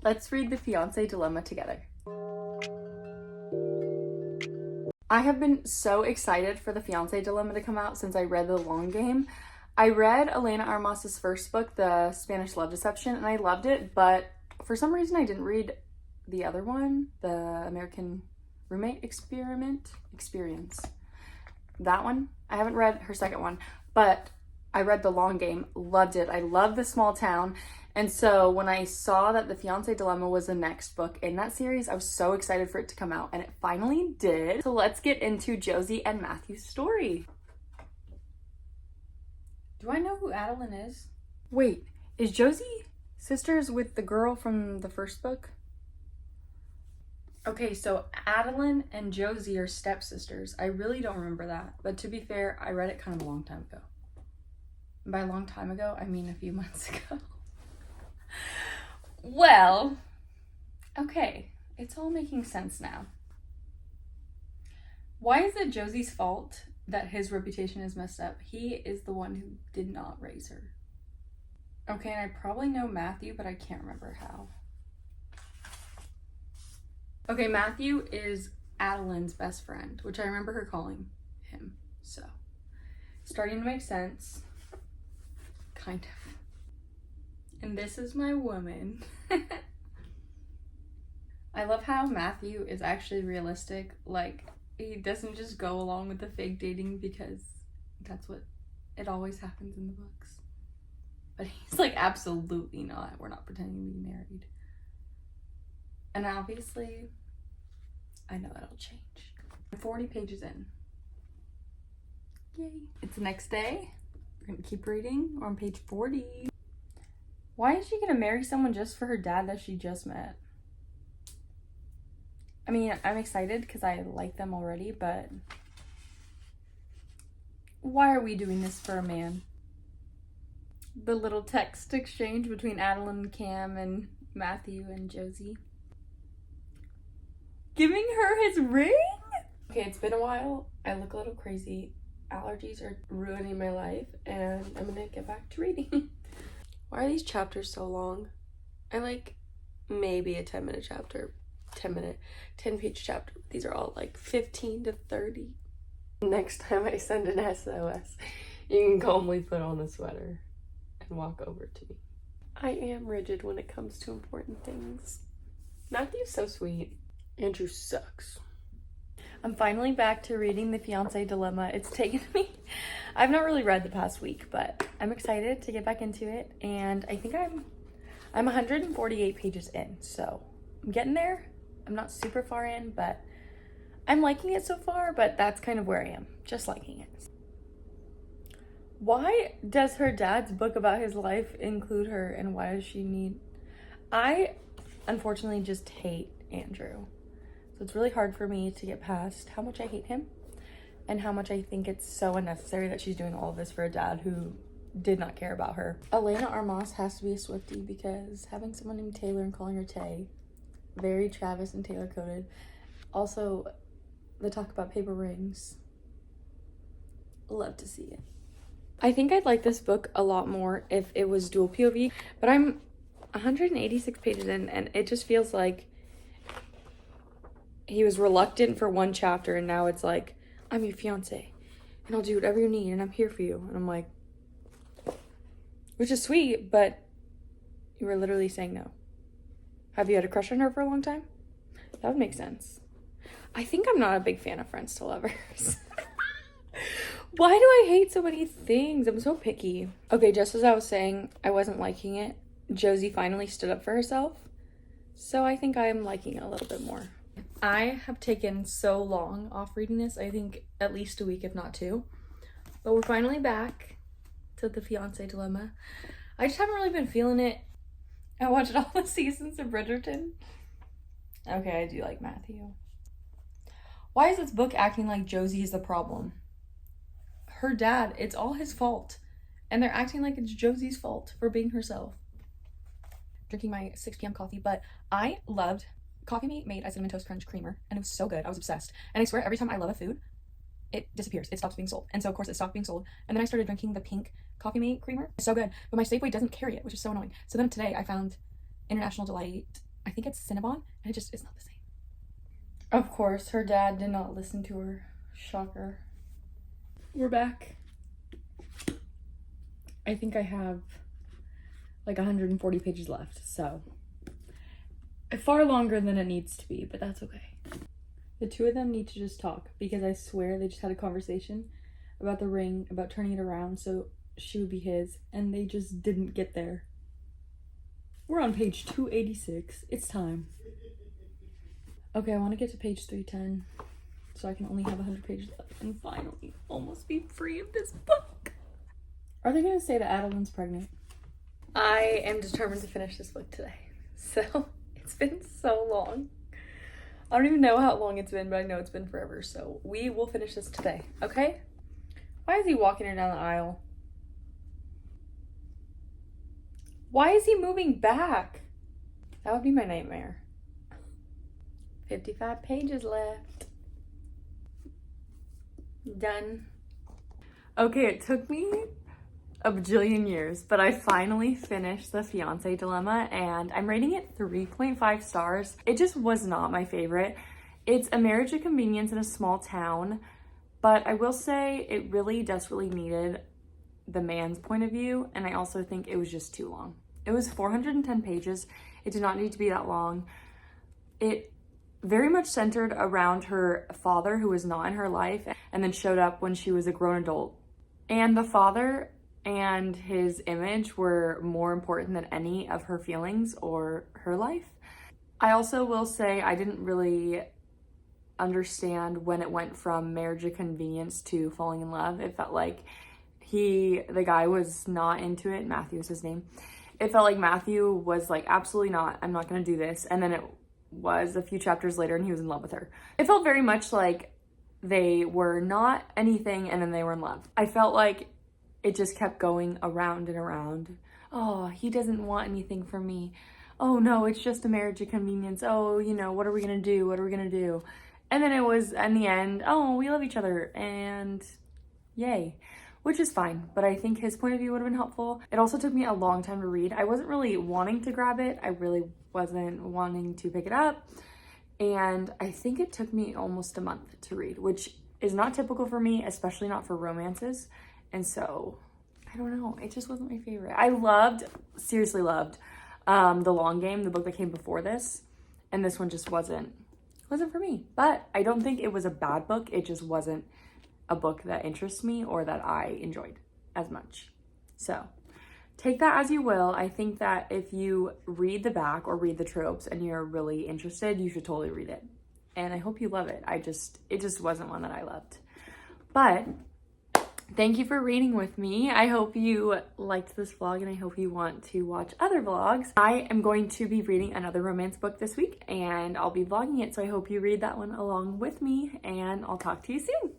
Let's read the Fiancé Dilemma together. I have been so excited for the Fiancé Dilemma to come out since I read The Long Game. I read Elena Armas' first book, The Spanish Love Deception, and I loved it, but for some reason I didn't read the other one, The American Roommate Experience. That one. I haven't read her second one, but I read The Long Game, loved it. I love the small town. And so when I saw that the Fiancé Dilemma was the next book in that series, I was so excited for it to come out, and it finally did. So let's get into Josie and Matthew's story. Do I know who Adeline is? Wait, is Josie sisters with the girl from the first book? Okay, so Adeline and Josie are stepsisters. I really don't remember that, but to be fair, I read it kind of a long time ago. And by a long time ago, I mean a few months ago. Well, okay, it's all making sense now. Why is it Josie's fault that his reputation is messed up? He is the one who did not raise her. Okay, and I probably know Matthew, but I can't remember how. Okay, Matthew is Adeline's best friend, which I remember her calling him, so starting to make sense. Kind of. And this is my woman. I love how Matthew is actually realistic. Like, he doesn't just go along with the fake dating because that's what it always happens in the books. But he's like, absolutely not. We're not pretending to be married. And obviously, I know that'll change. I'm 40 pages in. Yay. It's the next day. We're gonna keep reading. We're on page 40. Why is she gonna marry someone just for her dad that she just met? I mean, I'm excited because I like them already, but why are we doing this for a man? The little text exchange between Adeline, Cam, and Matthew and Josie. Giving her his ring? Okay, it's been a while. I look a little crazy. Allergies are ruining my life, and I'm gonna get back to reading. Why are these chapters so long? I like maybe a 10-minute chapter, 10-page chapter. These are all like 15 to 30. Next time I send an SOS, you can calmly put on a sweater and walk over to me. I am rigid when it comes to important things. Matthew's so sweet. Andrew sucks. I'm finally back to reading the Fiancé Dilemma. It's taken me, I've not really read the past week, but I'm excited to get back into it. And I think I'm 148 pages in, so I'm getting there. I'm not super far in, but I'm liking it so far, but that's kind of where I am, just liking it. Why does her dad's book about his life include her, and why does she need... I unfortunately just hate Andrew. So it's really hard for me to get past how much I hate him and how much I think it's so unnecessary that she's doing all of this for a dad who did not care about her. Elena Armas has to be a Swiftie because having someone named Taylor and calling her Tay, very Travis and Taylor coded. Also, the talk about paper rings. Love to see it. I think I'd like this book a lot more if it was dual POV, but I'm 186 pages in and it just feels like he was reluctant for one chapter and now it's like, I'm your fiance and I'll do whatever you need and I'm here for you. And I'm like, which is sweet, but you were literally saying no. Have you had a crush on her for a long time? That would make sense. I think I'm not a big fan of friends to lovers. Why do I hate so many things? I'm so picky. Okay, just as I was saying, I wasn't liking it. Josie finally stood up for herself. So I think I am liking it a little bit more. I have taken so long off reading this. I think at least a week, if not two. But we're finally back to the Fiancé Dilemma. I just haven't really been feeling it. I watched all the seasons of Bridgerton. Okay, I do like Matthew. Why is this book acting like Josie is the problem? Her dad, it's all his fault. And they're acting like it's Josie's fault for being herself. Drinking my 6 p.m. coffee, but I loved Coffee Mate made a Cinnamon Toast Crunch creamer, and it was so good. I was obsessed. And I swear, every time I love a food, it disappears. It stops being sold. And so, of course, it stopped being sold. And then I started drinking the pink Coffee Mate creamer. It's so good. But my Safeway doesn't carry it, which is so annoying. So then today, I found International Delight I think it's Cinnabon, and it's not the same. Of course, her dad did not listen to her. Shocker. We're back. I think I have like 140 pages left, so far longer than it needs to be, but that's okay. The two of them need to just talk, because I swear they just had a conversation about the ring, about turning it around so she would be his, and they just didn't get there. We're on page 286. It's time. Okay, I want to get to page 310 so I can only have 100 pages left and finally almost be free of this book. Are they going to say that Adeline's pregnant? I am determined to finish this book today. So, it's been so long. I don't even know how long it's been, but I know it's been forever. So, we will finish this today, okay? Why is he walking her down the aisle? Why is he moving back? That would be my nightmare. 55 pages left. Done. Okay, it took me a bajillion years, but I finally finished the Fiancé Dilemma, and I'm rating it 3.5 stars. It just was not my favorite. It's a marriage of convenience in a small town, but I will say it really desperately needed the man's point of view, and I also think it was just too long. It was 410 pages. It did not need to be that long. It very much centered around her father, who was not in her life and then showed up when she was a grown adult. And the father and his image were more important than any of her feelings or her life. I also will say I didn't really understand when it went from marriage of convenience to falling in love. It felt like the guy was not into it. Matthew is his name. It felt like Matthew was like, absolutely not, I'm not gonna do this. And then it was a few chapters later and he was in love with her. It felt very much like they were not anything and then they were in love. I felt like it just kept going around and around. Oh, he doesn't want anything from me. Oh no, it's just a marriage of convenience. Oh, you know, what are we gonna do? What are we gonna do? And then it was, in the end, oh, we love each other and yay. Which is fine, but I think his point of view would have been helpful. It also took me a long time to read. I wasn't really wanting to grab it. I really wasn't wanting to pick it up. And I think it took me almost a month to read, which is not typical for me, especially not for romances. And so, I don't know, it just wasn't my favorite. I seriously loved The Long Game, the book that came before this. And this one just wasn't for me. But I don't think it was a bad book. It just wasn't a book that interests me or that I enjoyed as much. So take that as you will. I think that if you read the back or read the tropes and you're really interested, you should totally read it. And I hope you love it. It just wasn't one that I loved. But thank you for reading with me. I hope you liked this vlog and I hope you want to watch other vlogs. I am going to be reading another romance book this week and I'll be vlogging it. So I hope you read that one along with me and I'll talk to you soon.